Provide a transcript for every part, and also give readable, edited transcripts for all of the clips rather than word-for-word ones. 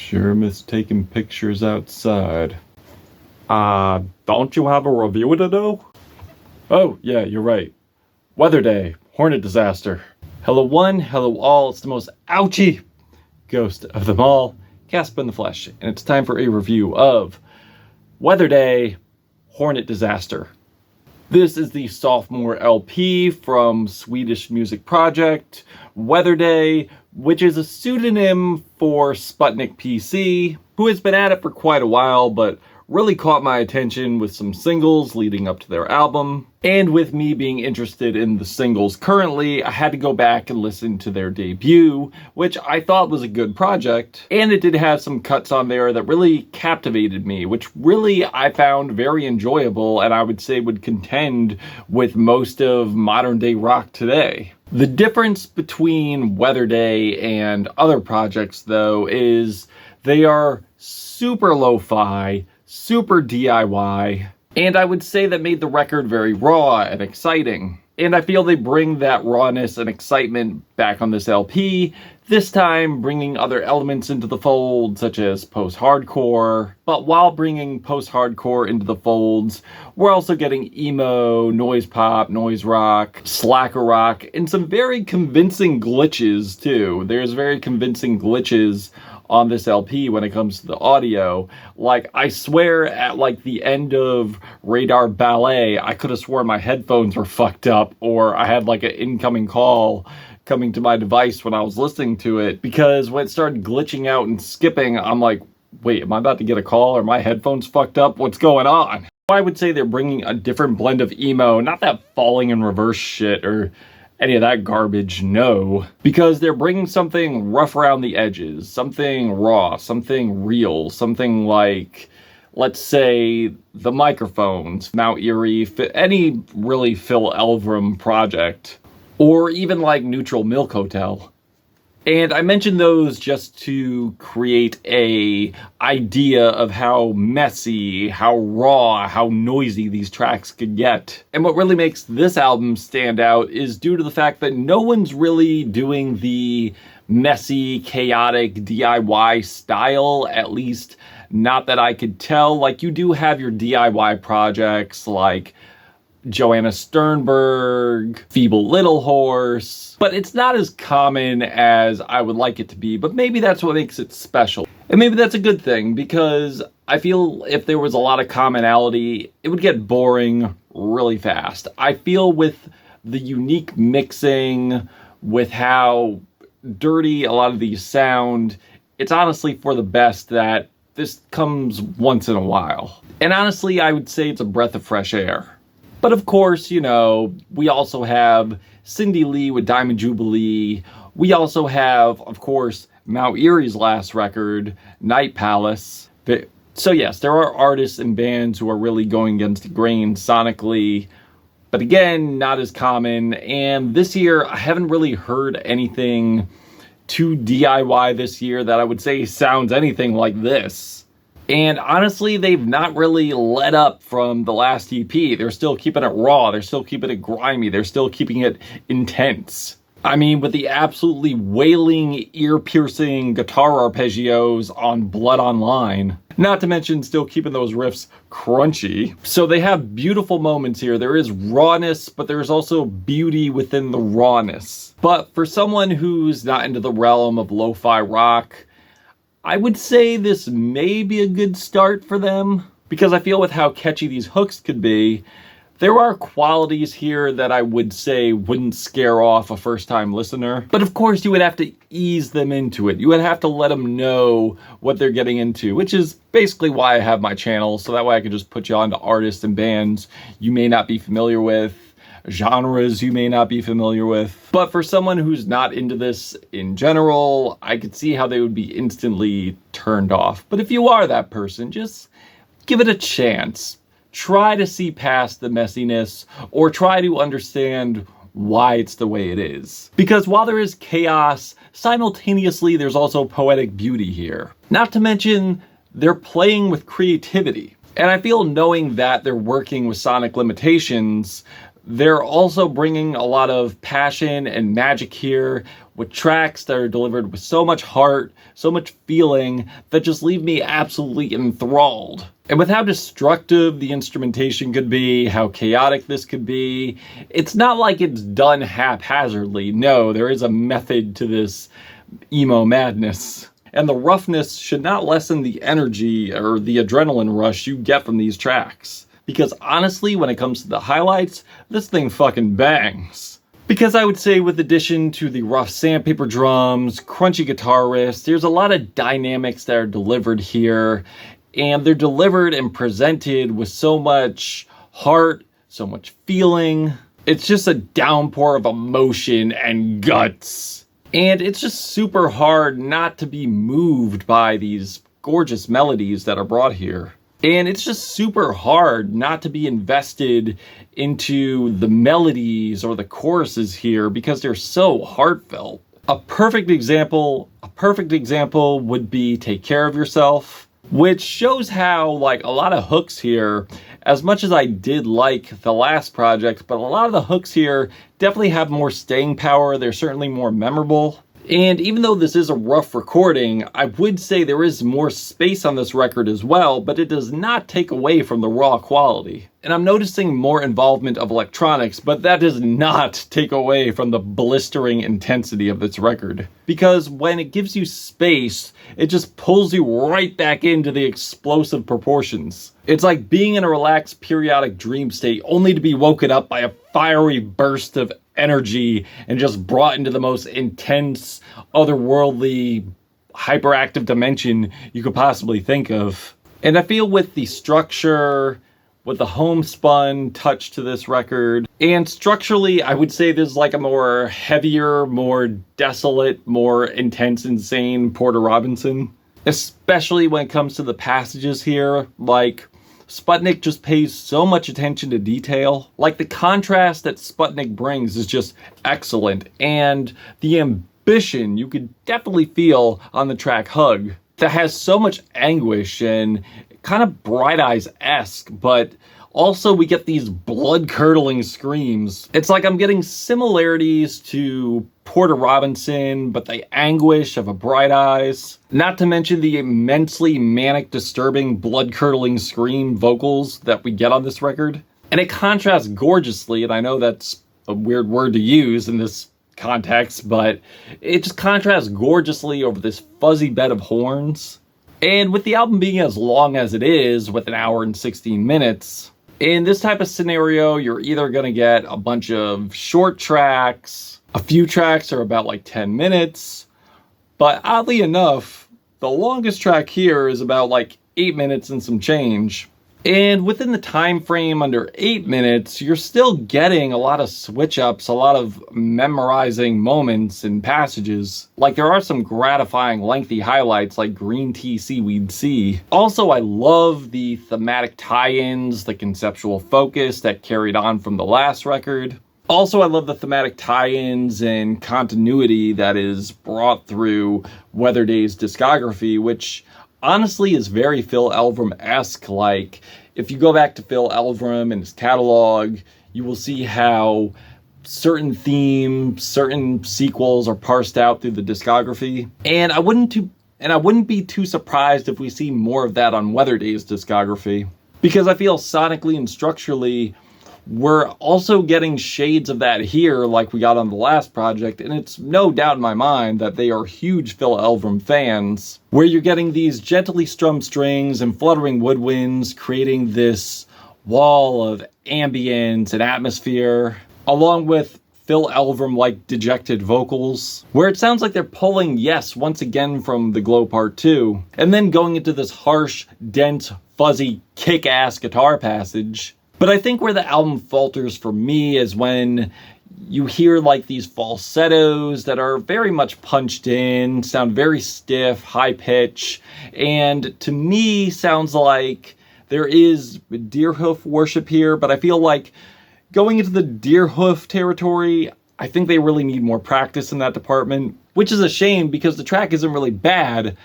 Sure miss taking pictures outside. Don't you have a review to do? Oh, yeah, you're right. Weatherday Hornet disaster. Hello one, hello all, it's the most ouchy ghost of them all, Casper in the flesh, and it's time for a review of Weatherday Hornet disaster. This is the sophomore LP from Swedish music project Weatherday, which is a pseudonym for Sputnik PC, who has been at it for quite a while, but really caught my attention with some singles leading up to their album. And with me being interested in the singles currently, I had to go back and listen to their debut, which I thought was a good project. And it did have some cuts on there that really captivated me, which really I found very enjoyable and I would say would contend with most of modern day rock today. The difference between Weatherday and other projects, though, is they are super lo-fi, super DIY, and I would say that made the record very raw and exciting. And I feel they bring that rawness and excitement back on this LP, this time bringing other elements into the fold, such as post-hardcore. But while bringing post-hardcore into the folds, we're also getting emo, noise pop, noise rock, slacker rock, and some very convincing glitches too. There's very convincing glitches on this LP when it comes to the audio. Like, I swear at like the end of Radar Ballet, I could have sworn my headphones were fucked up, or I had like an incoming call coming to my device when I was listening to it, because when it started glitching out and skipping, I'm like, wait, am I about to get a call? Are my headphones fucked up? What's going on? I would say they're bringing a different blend of emo, not that falling in reverse shit or any of that garbage, no. Because they're bringing something rough around the edges, something raw, something real, something like, let's say, the microphones, Mount Eerie, any really Phil Elverum project, or even like Neutral Milk Hotel. And I mentioned those just to create a idea of how messy, how raw, how noisy these tracks could get. And what really makes this album stand out is due to the fact that no one's really doing the messy, chaotic DIY style, at least not that I could tell. Like, you do have your DIY projects like Joanna Sternberg, Feeble Little Horse, but it's not as common as I would like it to be, but maybe that's what makes it special. And maybe that's a good thing, because I feel if there was a lot of commonality, it would get boring really fast. I feel with the unique mixing, with how dirty a lot of these sound, it's honestly for the best that this comes once in a while. And honestly, I would say it's a breath of fresh air. But of course, you know, we also have Cindy Lee with Diamond Jubilee. We also have, of course, Mount Eerie's last record, Night Palace. So yes, there are artists and bands who are really going against the grain sonically, but again, not as common. And this year, I haven't really heard anything too DIY this year that I would say sounds anything like this. And honestly, they've not really let up from the last EP. They're still keeping it raw. They're still keeping it grimy. They're still keeping it intense. I mean, with the absolutely wailing, ear-piercing guitar arpeggios on Blood Online. Not to mention still keeping those riffs crunchy. So they have beautiful moments here. There is rawness, but there's also beauty within the rawness. But for someone who's not into the realm of lo-fi rock, I would say this may be a good start for them, because I feel with how catchy these hooks could be, there are qualities here that I would say wouldn't scare off a first-time listener. But of course, you would have to ease them into it. You would have to let them know what they're getting into, which is basically why I have my channel, so that way I can just put you on to artists and bands you may not be familiar with, genres you may not be familiar with. But for someone who's not into this in general, I could see how they would be instantly turned off. But if you are that person, just give it a chance. Try to see past the messiness, or try to understand why it's the way it is. Because while there is chaos, simultaneously there's also poetic beauty here. Not to mention, they're playing with creativity. And I feel knowing that they're working with sonic limitations, They're also bringing a lot of passion and magic here with tracks that are delivered with so much heart, so much feeling that just leave me absolutely enthralled. And with how destructive the instrumentation could be, how chaotic this could be, it's not like it's done haphazardly. No, there is a method to this emo madness. And the roughness should not lessen the energy or the adrenaline rush you get from these tracks. Because honestly, when it comes to the highlights, this thing fucking bangs. Because I would say with addition to the rough sandpaper drums, crunchy guitar riffs, there's a lot of dynamics that are delivered here. And they're delivered and presented with so much heart, so much feeling. It's just a downpour of emotion and guts. And it's just super hard not to be moved by these gorgeous melodies that are brought here. And it's just super hard not to be invested into the melodies or the choruses here because they're so heartfelt. A perfect example would be Take Care of Yourself, which shows how, like, a lot of hooks here, as much as I did like the last project, but a lot of the hooks here definitely have more staying power. They're certainly more memorable. And even though this is a rough recording, I would say there is more space on this record as well, but it does not take away from the raw quality. And I'm noticing more involvement of electronics, but that does not take away from the blistering intensity of this record. Because when it gives you space, it just pulls you right back into the explosive proportions. It's like being in a relaxed periodic dream state only to be woken up by a fiery burst of energy and just brought into the most intense, otherworldly, hyperactive dimension you could possibly think of. And I feel with the structure, with the homespun touch to this record, and structurally, I would say there's like a more heavier, more desolate, more intense, insane Porter Robinson. Especially when it comes to the passages here, like Sputnik just pays so much attention to detail. Like, the contrast that Sputnik brings is just excellent, and the ambition you could definitely feel on the track Hug that has so much anguish and kind of Bright Eyes-esque, but also we get these blood-curdling screams. It's like I'm getting similarities to Porter Robinson, but the anguish of a Bright Eyes. Not to mention the immensely manic, disturbing, blood-curdling scream vocals that we get on this record. And it contrasts gorgeously, and I know that's a weird word to use in this context, but it just contrasts gorgeously over this fuzzy bed of horns. And with the album being as long as it is, with 1 hour and 16 minutes, in this type of scenario, you're either going to get a bunch of short tracks. A few tracks are about like 10 minutes. But oddly enough, the longest track here is about like 8 minutes and some change. And within the time frame under 8 minutes, you're still getting a lot of switch-ups, a lot of memorizing moments and passages. Like, there are some gratifying lengthy highlights like Green Tea Seaweed Sea. Also, I love the thematic tie-ins, the conceptual focus that carried on from the last record. Also, I love the thematic tie-ins and continuity that is brought through Weatherday's discography, which honestly is very Phil Elverum-esque. Like, if you go back to Phil Elverum and his catalog, you will see how certain themes, certain sequels are parsed out through the discography. And I wouldn't be too surprised if we see more of that on Weatherday's discography. Because I feel sonically and structurally, we're also getting shades of that here like we got on the last project, and it's no doubt in my mind that they are huge Phil Elverum fans, where you're getting these gently strummed strings and fluttering woodwinds creating this wall of ambience and atmosphere, along with Phil Elverum-like dejected vocals, where it sounds like they're pulling Yes once again from The Glow Part 2, and then going into this harsh, dense, fuzzy, kick-ass guitar passage. But I think where the album falters for me is when you hear like these falsettos that are very much punched in, sound very stiff, high pitch, and to me sounds like there is Deerhoof worship here, but I feel like going into the Deerhoof territory, I think they really need more practice in that department, which is a shame because the track isn't really bad.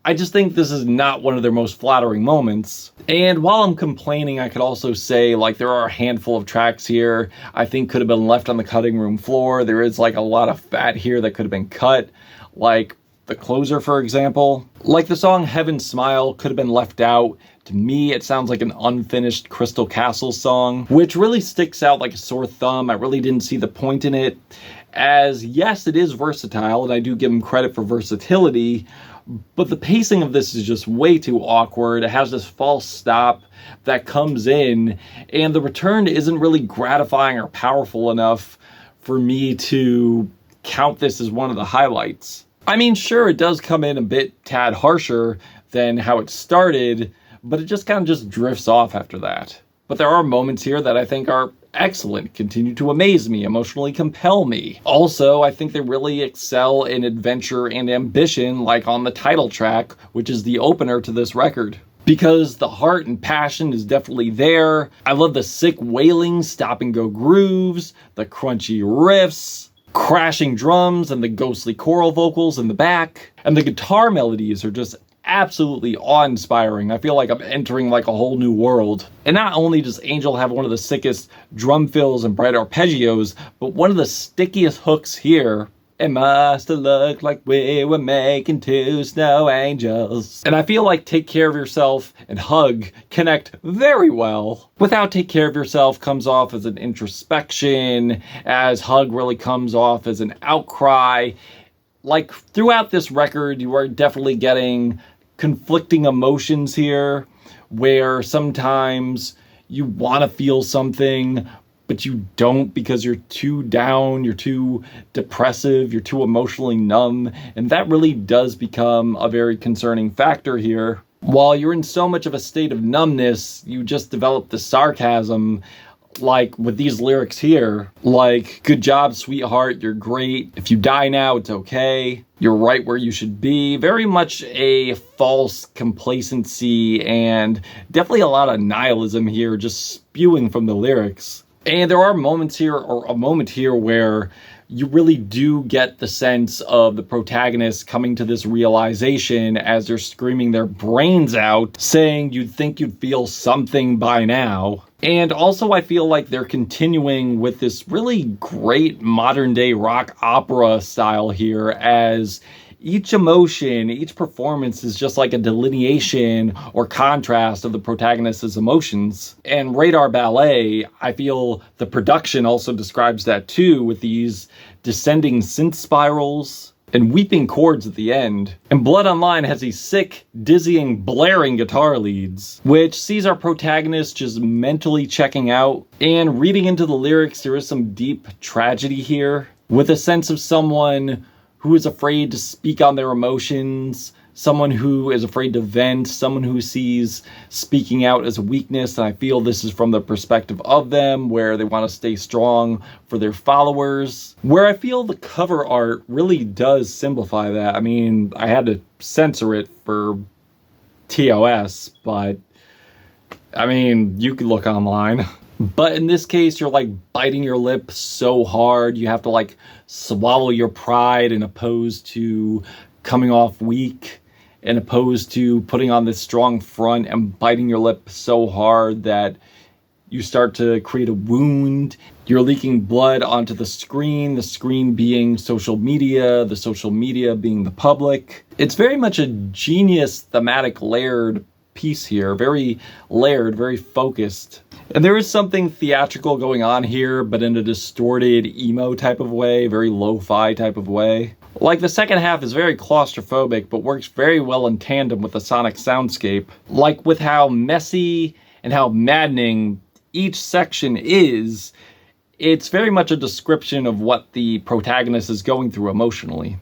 I just think this is not one of their most flattering moments. And while I'm complaining, I could also say, like, there are a handful of tracks here I think could have been left on the cutting room floor. There is, like, a lot of fat here that could have been cut, like the closer, for example. Like the song Heaven Smile could have been left out. To me, it sounds like an unfinished Crystal Castles song, which really sticks out like a sore thumb. I really didn't see the point in it, as yes, it is versatile, and I do give them credit for versatility, but the pacing of this is just way too awkward. It has this false stop that comes in, and the return isn't really gratifying or powerful enough for me to count this as one of the highlights. I mean, sure, it does come in a bit tad harsher than how it started, but it just kind of just drifts off after that. But there are moments here that I think are excellent, continue to amaze me, emotionally compel me. Also, I think they really excel in adventure and ambition, like on the title track, which is the opener to this record. Because the heart and passion is definitely there. I love the sick wailing, stop-and-go grooves, the crunchy riffs, crashing drums, and the ghostly choral vocals in the back. And the guitar melodies are just absolutely awe-inspiring. I feel like I'm entering like a whole new world. And not only does Angel have one of the sickest drum fills and bright arpeggios, but one of the stickiest hooks here. It must have looked like we were making two snow angels. And I feel like Take Care of Yourself and Hug connect very well. Without Take Care of Yourself comes off as an introspection, as Hug really comes off as an outcry. Like throughout this record, you are definitely getting conflicting emotions here, where sometimes you want to feel something, but you don't because you're too down, you're too depressive, you're too emotionally numb, and that really does become a very concerning factor here. While you're in so much of a state of numbness, you just develop the sarcasm, like with these lyrics here, like, good job, sweetheart, you're great. If you die now, it's okay. You're right where you should be. Very much a false complacency and definitely a lot of nihilism here, just spewing from the lyrics. And there are moments here, or a moment here, where you really do get the sense of the protagonist coming to this realization as they're screaming their brains out, saying you'd think you'd feel something by now. And also I feel like they're continuing with this really great modern day rock opera style here, as each emotion, each performance is just like a delineation or contrast of the protagonist's emotions. And Radar Ballet, I feel the production also describes that too, with these descending synth spirals and weeping chords at the end. And Blood Online has these sick, dizzying, blaring guitar leads, which sees our protagonist just mentally checking out. And reading into the lyrics, there is some deep tragedy here, with a sense of someone who is afraid to speak on their emotions, someone who is afraid to vent, someone who sees speaking out as a weakness. And I feel this is from the perspective of them, where they want to stay strong for their followers. Where I feel the cover art really does simplify that. I mean, I had to censor it for TOS, but I mean, you could look online. But in this case, you're like biting your lip so hard, you have to like swallow your pride, and opposed to coming off weak, and opposed to putting on this strong front and biting your lip so hard that you start to create a wound. You're leaking blood onto the screen being social media, the social media being the public. It's very much a genius thematic layered piece here, very layered, very focused. And there is something theatrical going on here, but in a distorted emo type of way, very lo-fi type of way. Like the second half is very claustrophobic, but works very well in tandem with the sonic soundscape. Like with how messy and how maddening each section is, it's very much a description of what the protagonist is going through emotionally.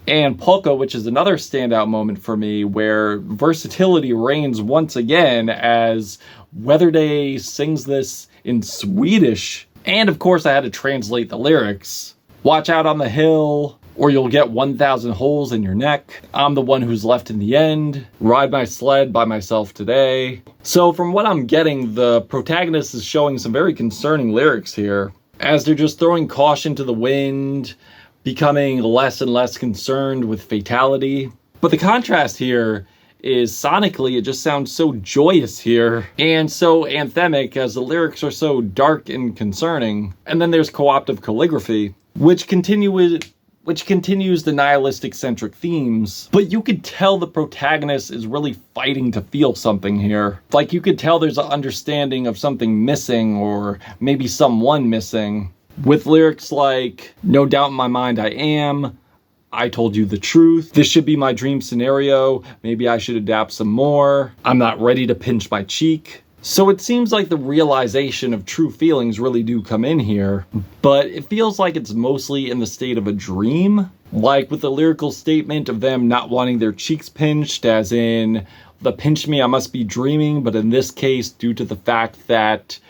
And Polka, which is another standout moment for me, where versatility reigns once again as Weatherday sings this in Swedish. And of course I had to translate the lyrics. Watch out on the hill, or you'll get 1,000 holes in your neck. I'm the one who's left in the end. Ride my sled by myself today. So from what I'm getting, the protagonist is showing some very concerning lyrics here, as they're just throwing caution to the wind, becoming less and less concerned with fatality. But the contrast here is sonically, it just sounds so joyous here and so anthemic, as the lyrics are so dark and concerning. And then there's co-optive calligraphy, which continues the nihilistic centric themes, but you could tell the protagonist is really fighting to feel something here. Like, you could tell there's an understanding of something missing, or maybe someone missing, with lyrics like, "No doubt in my mind I am," "I told you the truth," "This should be my dream scenario, maybe I should adapt some more," "I'm not ready to pinch my cheek." So it seems like the realization of true feelings really do come in here, but it feels like it's mostly in the state of a dream. Like with the lyrical statement of them not wanting their cheeks pinched, as in, the pinch me, I must be dreaming, but in this case, due to the fact that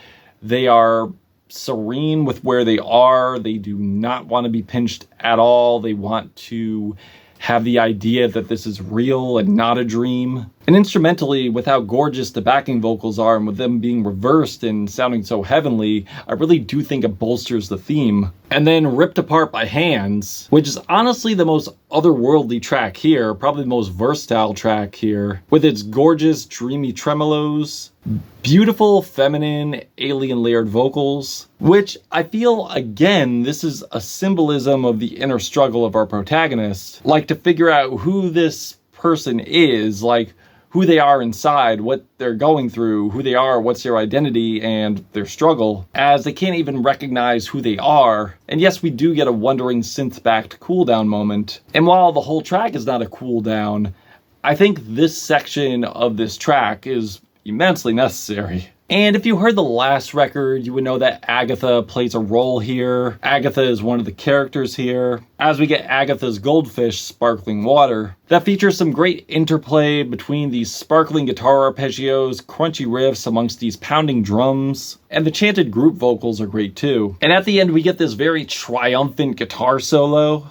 they are serene with where they are, they do not want to be pinched at all. They want to have the idea that this is real and not a dream. And instrumentally, with how gorgeous the backing vocals are and with them being reversed and sounding so heavenly, I really do think it bolsters the theme. And then Ripped Apart by Hands, which is honestly the most otherworldly track here, probably the most versatile track here, with its gorgeous, dreamy tremolos, beautiful, feminine, alien layered vocals, which I feel, again, this is a symbolism of the inner struggle of our protagonist. Like, to figure out who this person is, like, who they are inside, what they're going through, who they are, what's their identity, and their struggle, as they can't even recognize who they are. And yes, we do get a wondering synth-backed cooldown moment. And while the whole track is not a cooldown, I think this section of this track is immensely necessary. And if you heard the last record, you would know that Agatha plays a role here. Agatha is one of the characters here, as we get Agatha's Goldfish, Sparkling Water, that features some great interplay between these sparkling guitar arpeggios, crunchy riffs amongst these pounding drums, and the chanted group vocals are great too. And at the end, we get this very triumphant guitar solo.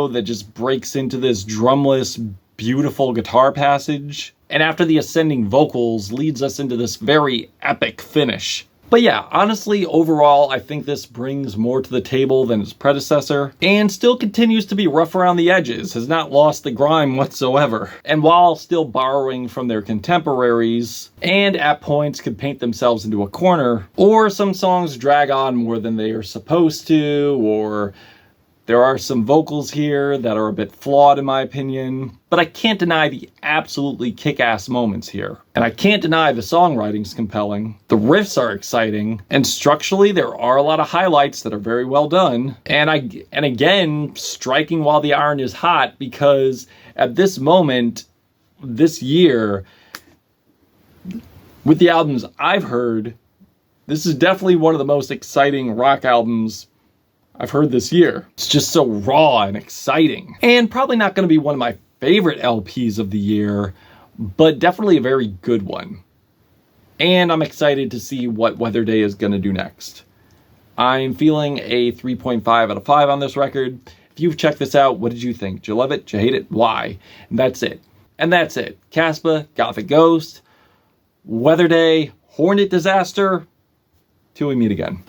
That just breaks into this drumless, beautiful guitar passage. And after the ascending vocals, leads us into this very epic finish. But yeah, honestly, overall, I think this brings more to the table than its predecessor, and still continues to be rough around the edges, has not lost the grime whatsoever. And while still borrowing from their contemporaries, and at points could paint themselves into a corner, or some songs drag on more than they are supposed to, or there are some vocals here that are a bit flawed in my opinion, but I can't deny the absolutely kick-ass moments here. And I can't deny the songwriting's compelling, the riffs are exciting, and structurally there are a lot of highlights that are very well done. And again, striking while the iron is hot, because at this moment, this year, with the albums I've heard, this is definitely one of the most exciting rock albums I've heard this year. It's just so raw and exciting. And probably not going to be one of my favorite LPs of the year, but definitely a very good one. And I'm excited to see what Weatherday is going to do next. I'm feeling a 3.5 out of 5 on this record. If you've checked this out, what did you think? Did you love it? Did you hate it? Why? And that's it. Caspa, Gothic Ghost, Weatherday, Hornet Disaster. Till we meet again.